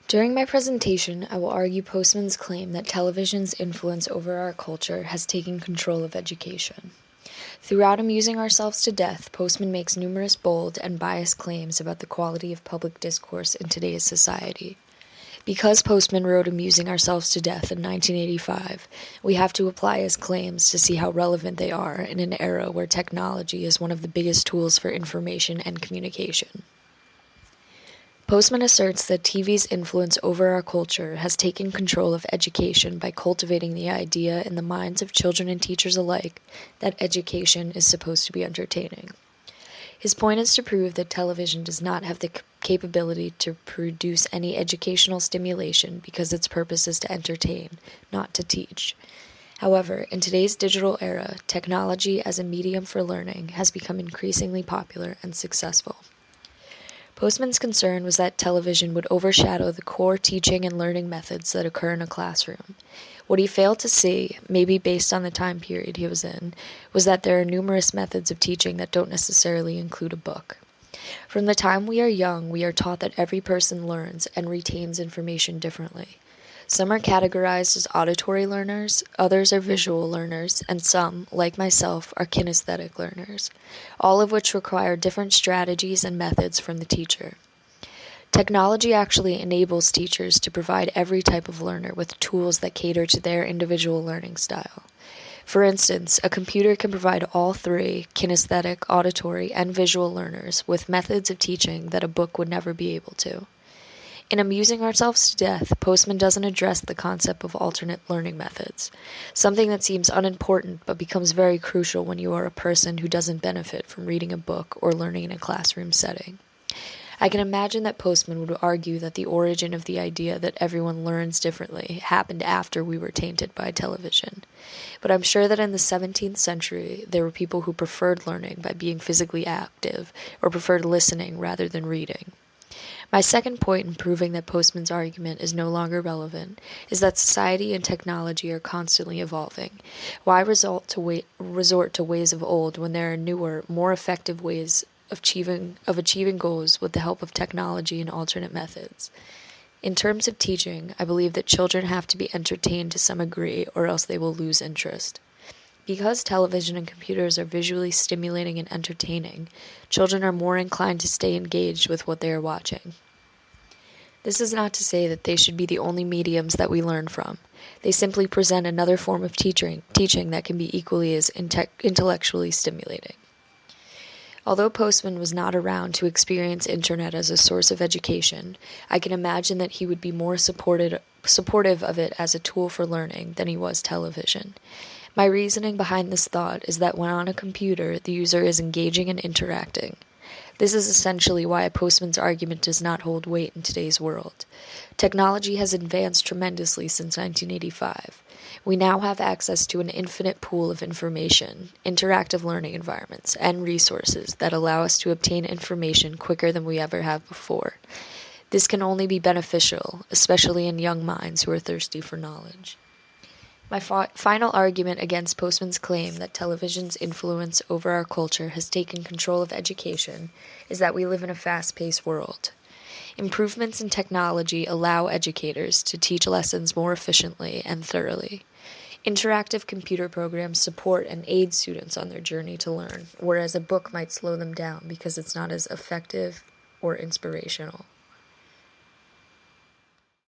During my presentation, I will argue Postman's claim that television's influence over our culture has taken control of education. Throughout Amusing Ourselves to Death, Postman makes numerous bold and biased claims about the quality of public discourse in today's society. Because Postman wrote Amusing Ourselves to Death in 1985, we have to apply his claims to see how relevant they are in an era where technology is one of the biggest tools for information and communication. Postman asserts that TV's influence over our culture has taken control of education by cultivating the idea in the minds of children and teachers alike that education is supposed to be entertaining. His point is to prove that television does not have the capability to produce any educational stimulation because its purpose is to entertain, not to teach. However, in today's digital era, technology as a medium for learning has become increasingly popular and successful. Postman's concern was that television would overshadow the core teaching and learning methods that occur in a classroom. What he failed to see, maybe based on the time period he was in, was that there are numerous methods of teaching that don't necessarily include a book. From the time we are young, we are taught that every person learns and retains information differently. Some are categorized as auditory learners, others are visual learners, and some, like myself, are kinesthetic learners, all of which require different strategies and methods from the teacher. Technology actually enables teachers to provide every type of learner with tools that cater to their individual learning style. For instance, a computer can provide all three, kinesthetic, auditory, and visual learners, with methods of teaching that a book would never be able to. In Amusing Ourselves to Death, Postman doesn't address the concept of alternate learning methods, something that seems unimportant but becomes very crucial when you are a person who doesn't benefit from reading a book or learning in a classroom setting. I can imagine that Postman would argue that the origin of the idea that everyone learns differently happened after we were tainted by television. But I'm sure that in the 17th century, there were people who preferred learning by being physically active or preferred listening rather than reading. My second point in proving that Postman's argument is no longer relevant is that society and technology are constantly evolving. Why resort to ways of old when there are newer, more effective ways of achieving goals with the help of technology and alternate methods? In terms of teaching, I believe that children have to be entertained to some degree or else they will lose interest. Because television and computers are visually stimulating and entertaining, children are more inclined to stay engaged with what they are watching. This is not to say that they should be the only mediums that we learn from. They simply present another form of teaching that can be equally as intellectually stimulating. Although Postman was not around to experience internet as a source of education, I can imagine that he would be more supportive of it as a tool for learning than he was television. My reasoning behind this thought is that when on a computer, the user is engaging and interacting. This is essentially why Postman's argument does not hold weight in today's world. Technology has advanced tremendously since 1985. We now have access to an infinite pool of information, interactive learning environments, and resources that allow us to obtain information quicker than we ever have before. This can only be beneficial, especially in young minds who are thirsty for knowledge. My final argument against Postman's claim that television's influence over our culture has taken control of education is that we live in a fast-paced world. Improvements in technology allow educators to teach lessons more efficiently and thoroughly. Interactive computer programs support and aid students on their journey to learn, whereas a book might slow them down because it's not as effective or inspirational.